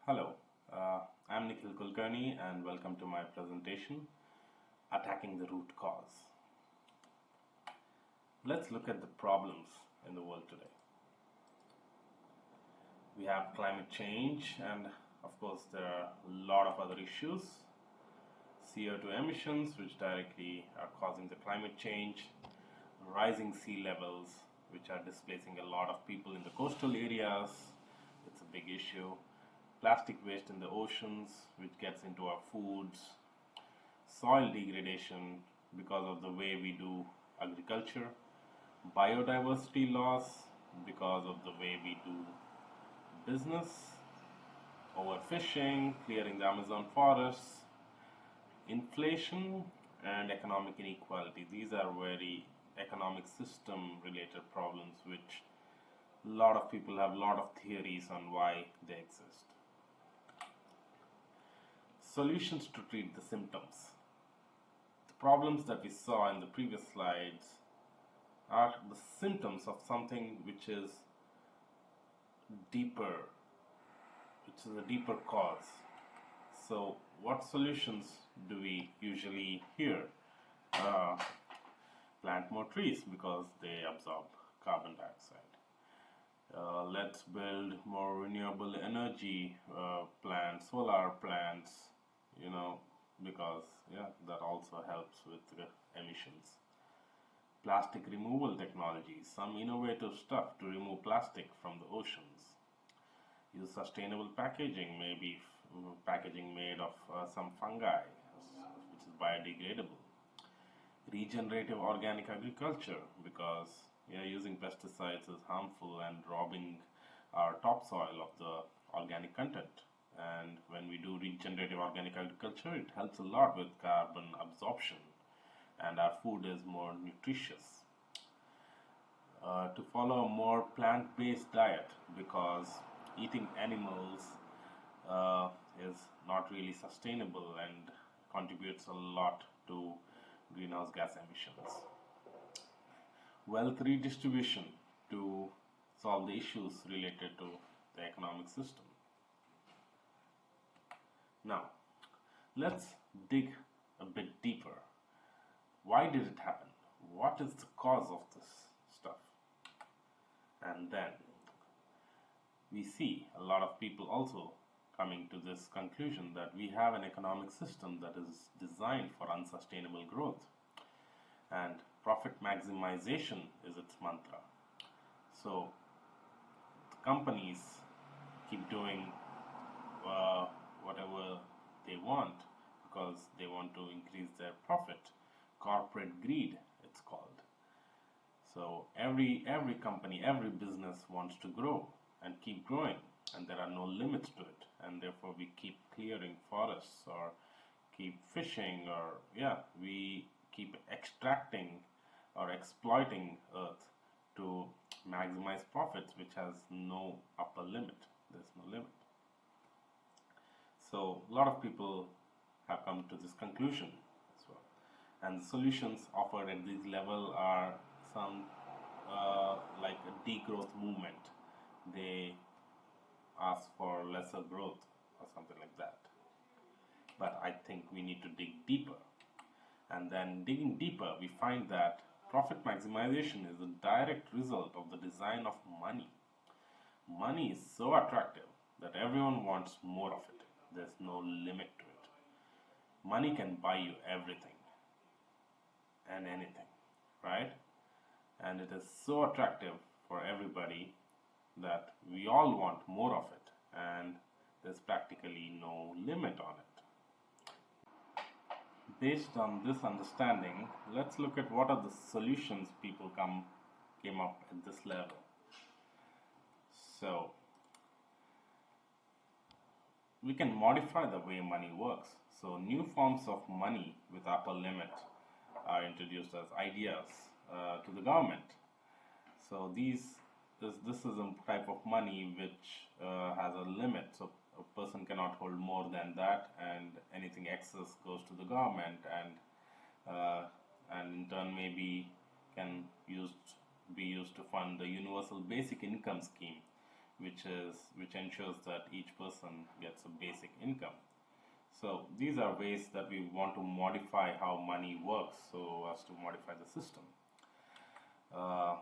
Hello, I'm Nikhil Kulkarni and welcome to my presentation, Attacking the Root Cause. Let's look at the problems in the world today. We have climate change and of course there are a lot of other issues. CO2 emissions which directly are causing the climate change, rising sea levels which are displacing a lot of people in the coastal areas, it's a big issue. Plastic waste in the oceans which gets into our foods, soil degradation because of the way we do agriculture, biodiversity loss because of the way we do business, overfishing, clearing the Amazon forests, inflation and economic inequality. These are very economic system related problems which a lot of people have a lot of theories on why they exist. Solutions to treat the symptoms. The problems that we saw in the previous slides are the symptoms of something which is deeper, which is a deeper cause. So what solutions do we usually hear? Plant more trees because they absorb carbon dioxide. Let's build more renewable energy plants, solar plants, because that also helps with the emissions. Plastic removal technologies, some innovative stuff to remove plastic from the oceans. Use sustainable packaging, maybe packaging made of some fungi, which is biodegradable. Regenerative organic agriculture, because using pesticides is harmful and robbing our topsoil of the organic content. And when we do regenerative organic agriculture, it helps a lot with carbon absorption and our food is more nutritious. To follow a more plant-based diet, because eating animals is not really sustainable and contributes a lot to greenhouse gas emissions. Wealth redistribution to solve the issues related to the economic system. Now, let's dig a bit deeper. Why did it happen? What is the cause of this stuff? And then we see a lot of people also coming to this conclusion that we have an economic system that is designed for unsustainable growth and profit maximization is its mantra. So the companies keep doing whatever they want because they want to increase their profit. Corporate greed, it's called. So every company, every business wants to grow and keep growing, and there are no limits to it, and therefore we keep clearing forests or keep fishing, or we keep extracting or exploiting earth to maximize profits, which has no upper limit. There's no limit. So a lot of people have come to this conclusion as well. And the solutions offered at this level are some like a degrowth movement. They ask for lesser growth or something like that. But I think we need to dig deeper. And then digging deeper, we find that profit maximization is a direct result of the design of money. Money is so attractive that everyone wants more of it. There's no limit to it. Money can buy you everything and anything, right? And it is so attractive for everybody that we all want more of it, and there's practically no limit on it. Based on this understanding, let's look at what are the solutions people came up at this level. So we can modify the way money works. So new forms of money with upper limit are introduced as ideas to the government. So this is a type of money which has a limit. So a person cannot hold more than that, and anything excess goes to the government, and in turn maybe can be used to fund the universal basic income scheme, which ensures that each person gets a basic income. So these are ways that we want to modify how money works so as to modify the system. Uh,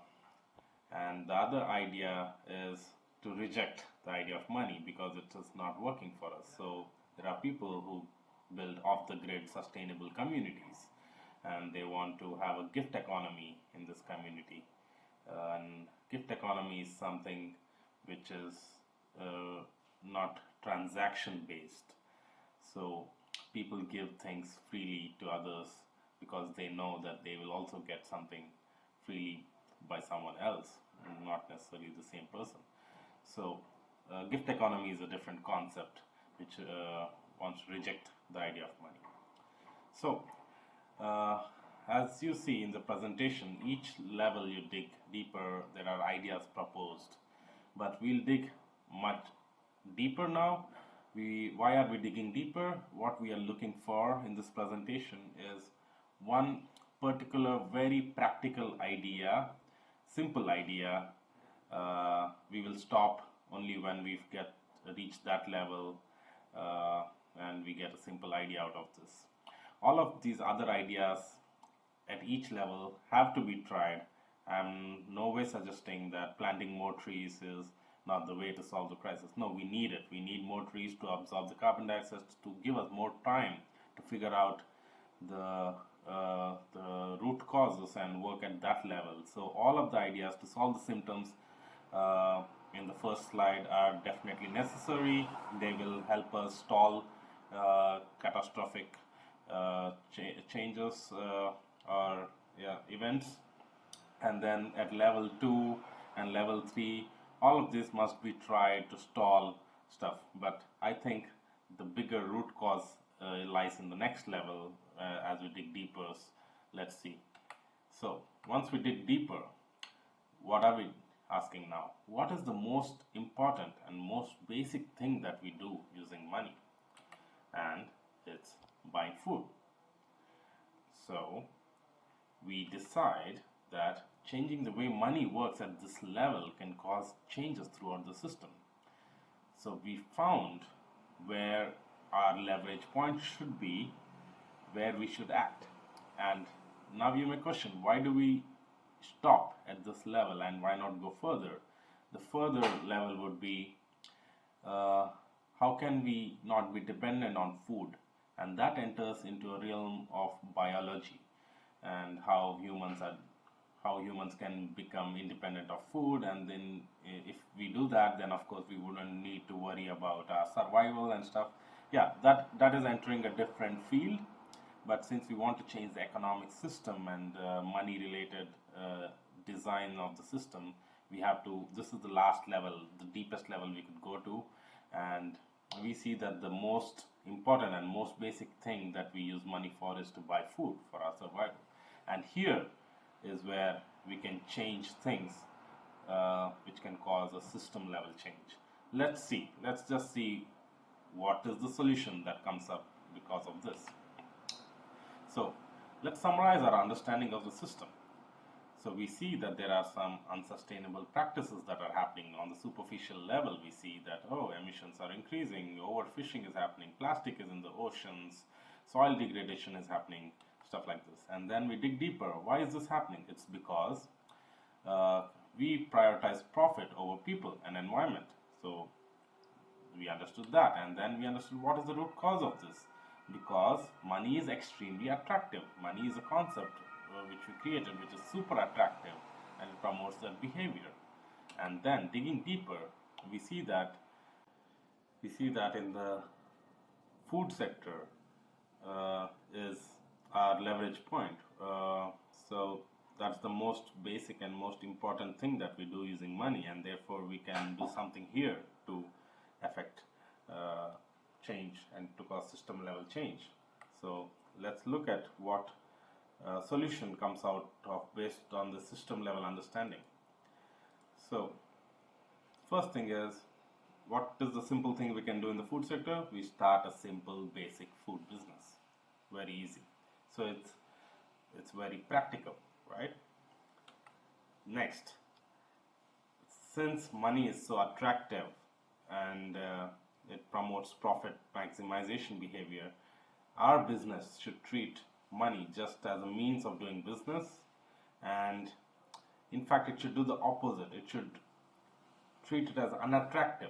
and the other idea is to reject the idea of money because it is not working for us. So there are people who build off the grid sustainable communities, and they want to have a gift economy in this community. And gift economy is something which is not transaction based. So people give things freely to others because they know that they will also get something freely by someone else, not necessarily the same person. So gift economy is a different concept which wants to reject the idea of money. So uh, as you see in the presentation, each level you dig deeper, there are ideas proposed. But we'll dig much deeper now. Why are we digging deeper? What we are looking for in this presentation is one particular very practical idea, simple idea. We will stop only when we get reached that level and we get a simple idea out of this. All of these other ideas at each level have to be tried. I'm no way suggesting that planting more trees is not the way to solve the crisis. No, we need it. We need more trees to absorb the carbon dioxide, to give us more time to figure out the root causes and work at that level. So all of the ideas to solve the symptoms in the first slide are definitely necessary. They will help us stall catastrophic changes or events. And then at level 2 and level 3, all of this must be tried to stall stuff. But I think the bigger root cause lies in the next level as we dig deeper. Let's see. So once we dig deeper, what are we asking now? What is the most important and most basic thing that we do using money? And it's buying food. So we decide that changing the way money works at this level can cause changes throughout the system. So we found where our leverage point should be, where we should act. And now you may question, why do we stop at this level and why not go further? The further level would be how can we not be dependent on food? And that enters into a realm of biology and how humans can become independent of food. And then if we do that, then of course we wouldn't need to worry about our survival and stuff. Yeah, that is entering a different field. But since we want to change the economic system and money related design of the system, we have to, this is the last level, the deepest level we could go to. And we see that the most important and most basic thing that we use money for is to buy food for our survival. And here is where we can change things which can cause a system level change. Let's just see what is the solution that comes up because of this. So let's summarize our understanding of the system. So we see that there are some unsustainable practices that are happening on the superficial level. We see that, emissions are increasing, overfishing is happening, plastic is in the oceans, soil degradation is happening, stuff like this. And then we dig deeper. Why is this happening? It's because we prioritize profit over people and environment. So we understood that, and then we understood what is the root cause of this. Because money is extremely attractive. Money is a concept which we created, which is super attractive, and it promotes that behavior. And then digging deeper, we see that in the food sector is our leverage point. So that's the most basic and most important thing that we do using money, and therefore we can do something here to affect change and to cause system level change. So let's look at what solution comes out of based on the system level understanding. So first thing is, what is the simple thing we can do in the food sector? We start a simple basic food business. Very easy. So it's very practical, right? Next, Since money is so attractive and it promotes profit maximization behavior, our business should treat money just as a means of doing business, and in fact, it should do the opposite. It should treat it as unattractive.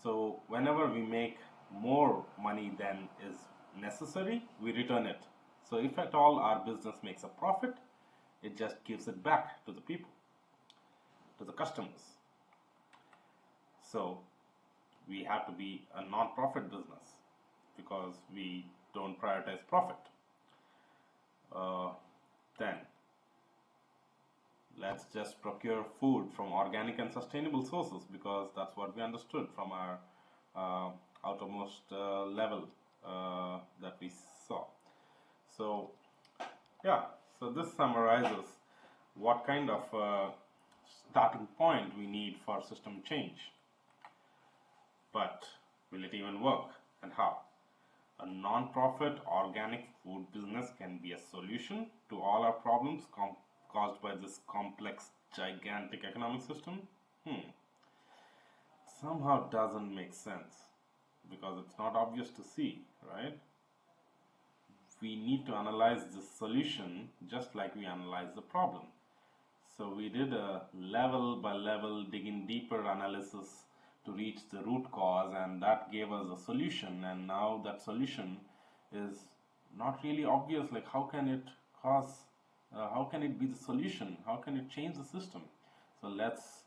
So, whenever we make more money than is necessary, we return it. So, if at all our business makes a profit, it just gives it back to the people, to the customers. So, we have to be a non-profit business because we don't prioritize profit. Then let's just procure food from organic and sustainable sources, because that's what we understood from our outermost level that we saw. So yeah, so this summarizes what kind of starting point we need for system change. But will it even work, and how? A non-profit organic food business can be a solution to all our problems caused by this complex, gigantic economic system? Somehow doesn't make sense because it's not obvious to see, right? We need to analyze this solution just like we analyze the problem. So we did a level by level, digging deeper analysis to reach the root cause, and that gave us a solution. And now that solution is not really obvious. Like, how can it cause? How can it be the solution? How can it change the system? So let's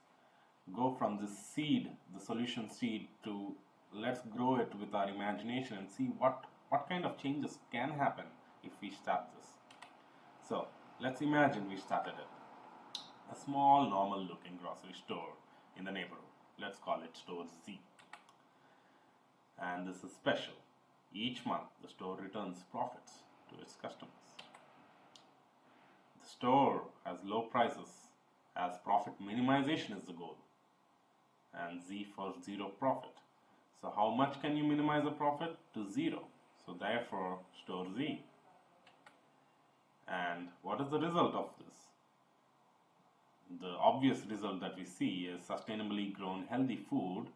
go from this seed, the solution seed, to let's grow it with our imagination and see what kind of changes can happen if we start this. So let's imagine we started it. A small, normal looking grocery store in the neighborhood. Let's call it Store Z. And this is special. Each month, the store returns profits to its customers. The store has low prices as profit minimization is the goal, and Z for zero profit. So how much can you minimize a profit? To zero. So therefore, Store Z. And what is the result of this? The obvious result that we see is sustainably grown healthy food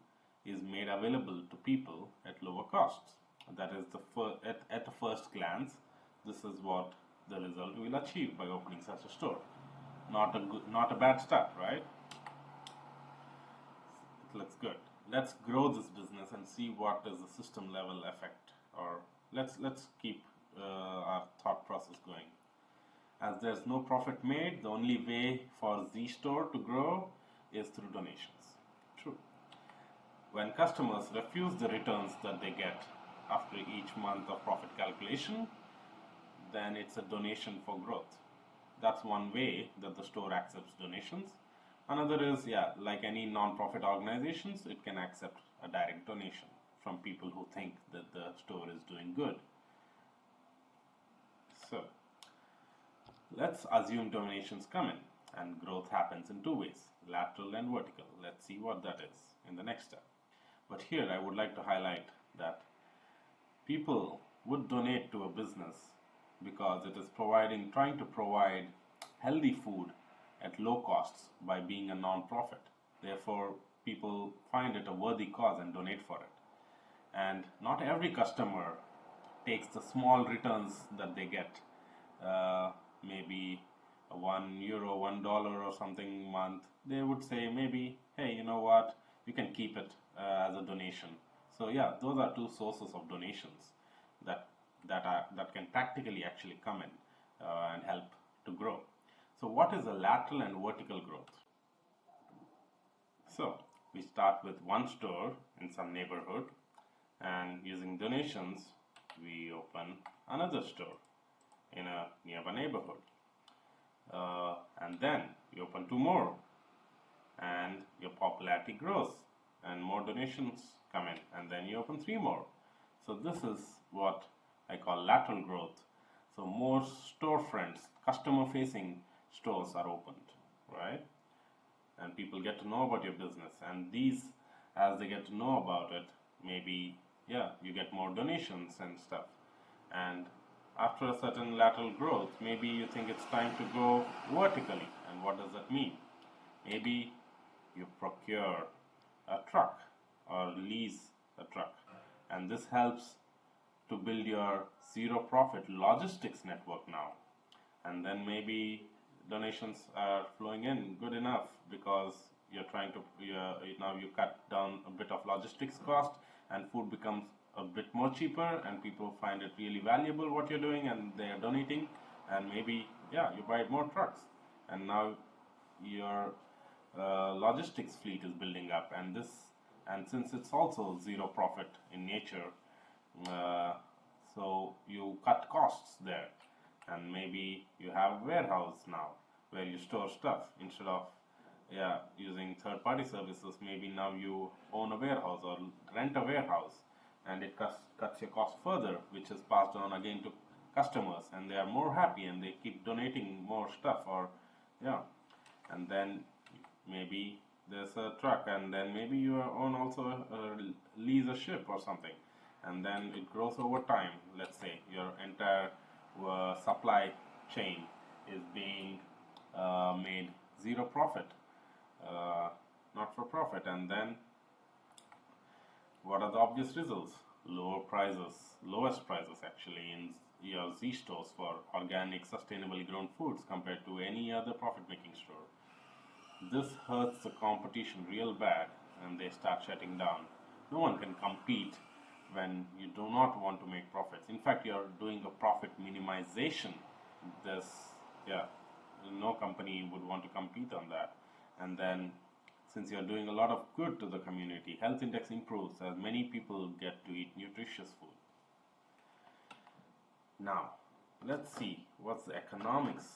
is made available to people at lower costs. That is at the first glance, this is what the result we will achieve by opening such a store. Not a bad start, right? It looks good. Let's grow this business and see what is the system level effect. Or let's keep our thought process going. As there's no profit made, the only way for Z Store to grow is through donations. True. When customers refuse the returns that they get after each month of profit calculation, then it's a donation for growth. That's one way that the store accepts donations. Another is, like any non-profit organizations, it can accept a direct donation from people who think that the store is doing good. So let's assume donations come in and growth happens in two ways, lateral and vertical. Let's see what that is in the next step. But here I would like to highlight that people would donate to a business because it is trying to provide healthy food at low costs by being a non-profit. Therefore, people find it a worthy cause and donate for it. And not every customer takes the small returns that they get, maybe €1, $1 or something month. They would say maybe, hey, you know what, you can keep it as a donation. So yeah, those are two sources of donations that can practically actually come in and help to grow. So what is a lateral and vertical growth? So we start with one store in some neighborhood, and using donations we open another store in a nearby neighborhood, and then you open two more, and your popularity grows and more donations come in, and then you open three more. So this is what I call lateral growth. So more storefronts, customer facing stores are opened, right? And people get to know about your business, and these, as they get to know about it, maybe you get more donations and stuff. And after a certain lateral growth, maybe you think it's time to go vertically. And what does that mean? Maybe you procure a truck or lease a truck, and this helps to build your zero profit logistics network now. And then maybe donations are flowing in good enough because you're trying to now you cut down a bit of logistics cost, and food becomes a bit more cheaper, and people find it really valuable what you're doing, and they are donating, and maybe you buy more trucks, and now your logistics fleet is building up, and since it's also zero profit in nature, uh, so you cut costs there, and maybe you have a warehouse now where you store stuff instead of using third party services. Maybe now you own a warehouse or rent a warehouse, and it cuts your cost further, which is passed on again to customers, and they are more happy and they keep donating more stuff, or yeah and then maybe there's a truck, and then maybe you own also lease a ship or something, and then it grows over time. Let's say your entire supply chain is being made zero profit, not for profit, and then what are the obvious results? Lower prices, lowest prices actually in your Z stores for organic, sustainably grown foods compared to any other profit-making store. This hurts the competition real bad, and they start shutting down. No one can compete when you do not want to make profits. In fact, you are doing a profit minimization. This, yeah, no company would want to compete on that. And then, since you are doing a lot of good to the community, health index improves as many people get to eat nutritious food. Now, let's see what's the economics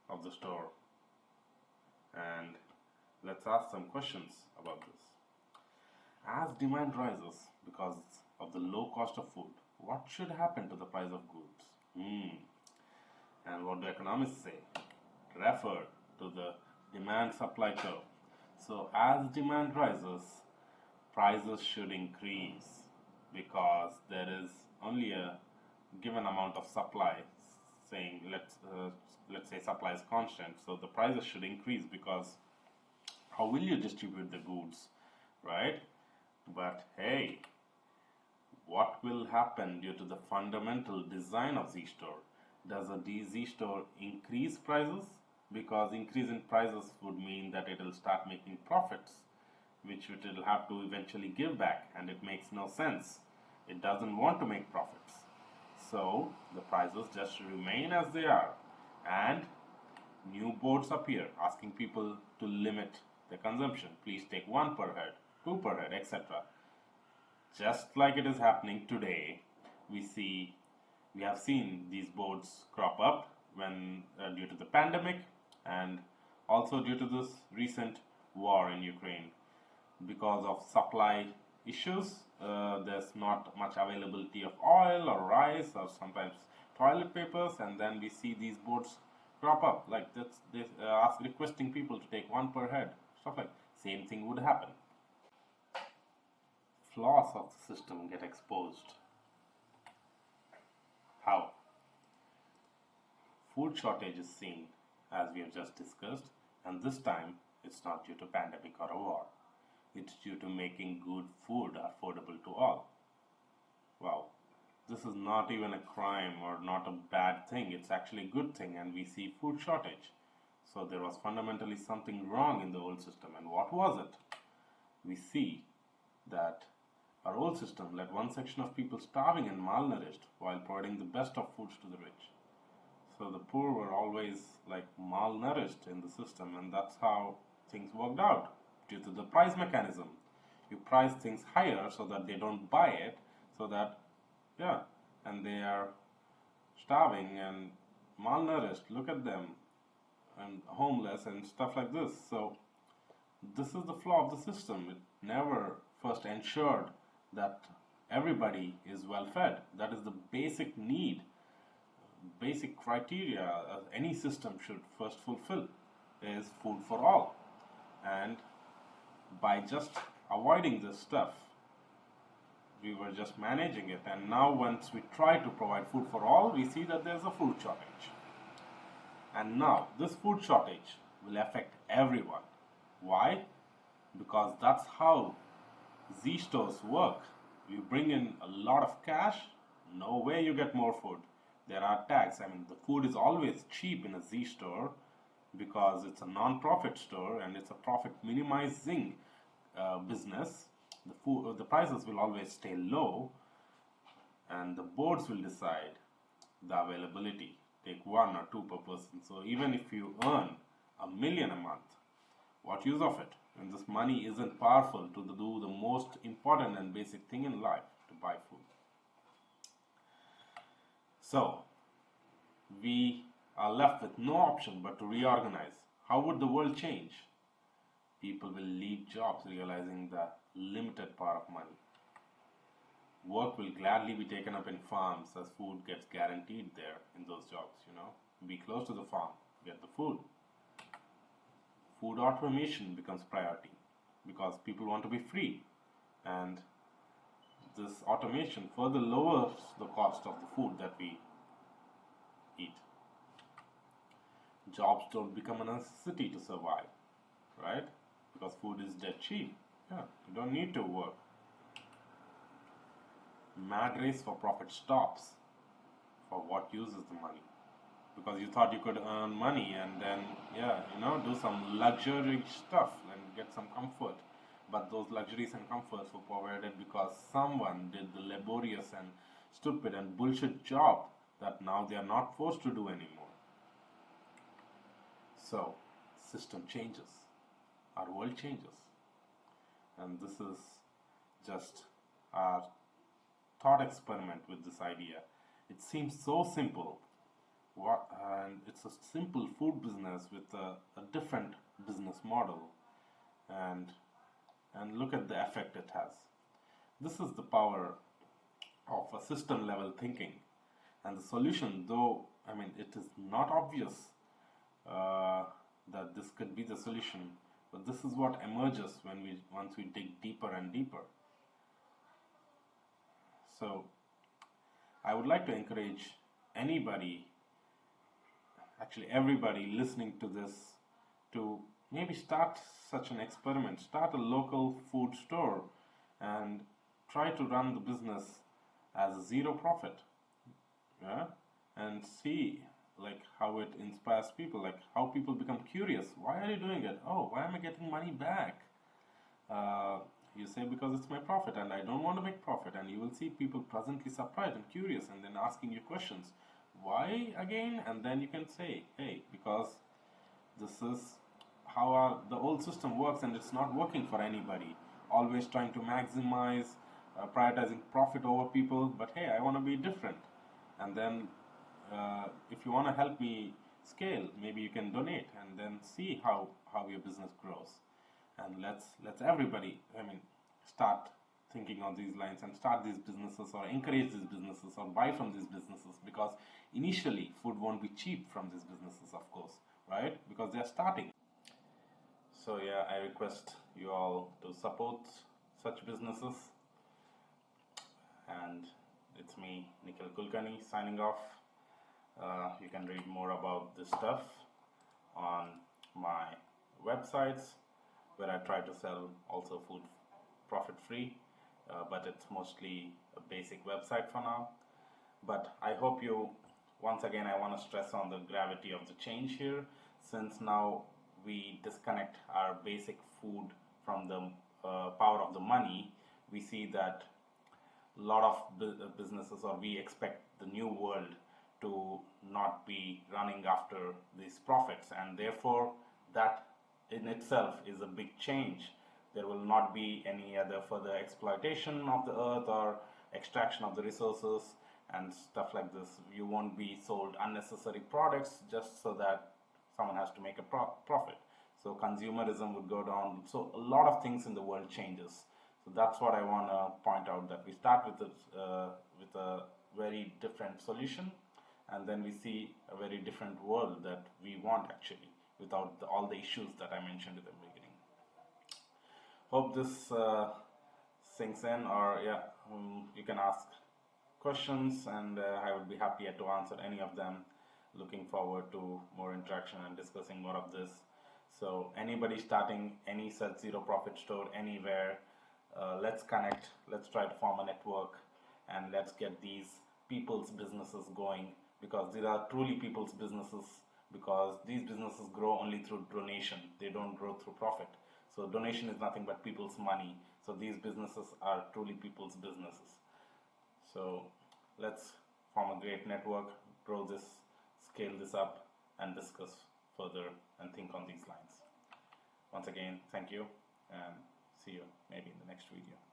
of the store, and let's ask some questions about this. As demand rises because of the low cost of food, what should happen to the price of goods? And what do economists say? Refer to the demand supply curve. So as demand rises, prices should increase because there is only a given amount of supply. Saying let's say supply is constant, so the prices should increase, because how will you distribute the goods, right? But hey, what will happen due to the fundamental design of Z store? Does a Z store increase prices? Because increase in prices would mean that it will start making profits, which it will have to eventually give back, and it makes no sense. It doesn't want to make profits. So the prices just remain as they are, and new boards appear asking people to limit their consumption. Please take 1 per head, 2 per head, etc. Just like it is happening today, we have seen these boards crop up when due to the pandemic, and also due to this recent war in Ukraine. Because of supply issues, there's not much availability of oil or rice or sometimes toilet papers, and then we see these boards crop up like that's they requesting people to take 1 per head, stuff like same thing would happen. Flaws of the system get exposed. How? Food shortage is seen, as we have just discussed, and this time it's not due to pandemic or a war. It's due to making good food affordable to all. Wow, this is not even a crime or not a bad thing. It's actually a good thing, and we see food shortage. So there was fundamentally something wrong in the old system, and what was it? We see that our old system led one section of people starving and malnourished while providing the best of foods to the rich. So the poor were always like malnourished in the system, and that's how things worked out due to the price mechanism. You price things higher so that they don't buy it, so that, and they are starving and malnourished. Look at them, and homeless and stuff like this. So this is the flaw of the system. It never first ensured that everybody is well fed. That is the basic need, basic criteria any system should first fulfill, is food for all. And by just avoiding this stuff, we were just managing it, and now once we try to provide food for all, we see that there's a food shortage. And now this food shortage will affect everyone. Why? because that's how Z stores work. You bring in a lot of cash, no way you get more food. There are tax. I mean, the food is always cheap in a Z store because it's a non-profit store and it's a profit minimizing business. The prices will always stay low, and the boards will decide the availability. Take one or two per person. So even if you earn $1 million a month, what use of it when this money isn't powerful to do the most important and basic thing in life, to buy food? So we are left with no option but to reorganize. How would the world change? People will leave jobs realizing the limited power of money. Work will gladly be taken up in farms as food gets guaranteed there in those jobs. Be close to the farm, get the food. Food automation becomes priority because people want to be free, and this automation further lowers the cost of the food that we eat. Jobs don't become a necessity to survive, right? Because food is dead cheap. Yeah, you don't need to work. Mad race for profit stops. For what uses the money? Because you thought you could earn money and then, do some luxury stuff and get some comfort. But those luxuries and comforts were provided because someone did the laborious and stupid and bullshit job that now they are not forced to do anymore. So, system changes. Our world changes. And this is just our thought experiment with this idea. It seems so simple. And it's a simple food business with a different business model, and look at the effect it has. This is the power of a system level thinking, and the solution, though it is not obvious that this could be the solution, but this is what emerges once we dig deeper and deeper. So I would like to encourage anybody, actually everybody listening to this, to maybe start such an experiment. Start a local food store and try to run the business as a zero profit. Yeah? And see how it inspires people, how people become curious. Why are you doing it? Oh, why am I getting money back? You say, because it's my profit and I don't want to make profit, and you will see people pleasantly surprised and curious and then asking you questions. Why again? And then you can say, hey, because this is how the old system works and it's not working for anybody. Always trying to maximize, prioritizing profit over people, but hey, I want to be different. And then if you want to help me scale, maybe you can donate and then see how your business grows. And let's everybody, start thinking on these lines and start these businesses or encourage these businesses or buy from these businesses, because initially food won't be cheap from these businesses, of course, right? Because they're starting. So yeah, I request you all to support such businesses. And it's me, Nikhil Kulkarni, signing off. You can read more about this stuff on my websites, where I try to sell also food profit free, but it's mostly a basic website for now. But I hope once again, I want to stress on the gravity of the change here, since now we disconnect our basic food from the power of the money. We see that a lot of businesses, or we expect the new world to not be running after these profits, and therefore that in itself is a big change. There will not be any other further exploitation of the earth or extraction of the resources and stuff like this. You won't be sold unnecessary products just so that someone has to make a profit. So consumerism would go down. So a lot of things in the world changes. So that's what I want to point out, that we start with a very different solution, and then we see a very different world that we want, actually, without all the issues that I mentioned in the beginning. Hope this sinks in, or you can ask questions, and I would be happy to answer any of them. Looking forward to more interaction and discussing more of this. So anybody starting any such zero profit store anywhere, let's connect, let's try to form a network, and let's get these people's businesses going, because these are truly people's businesses, because these businesses grow only through donation. They don't grow through profit. So donation is nothing but people's money. So these businesses are truly people's businesses. So let's form a great network, grow this, scale this up, and discuss further and think on these lines. Once again, thank you, and see you maybe in the next video.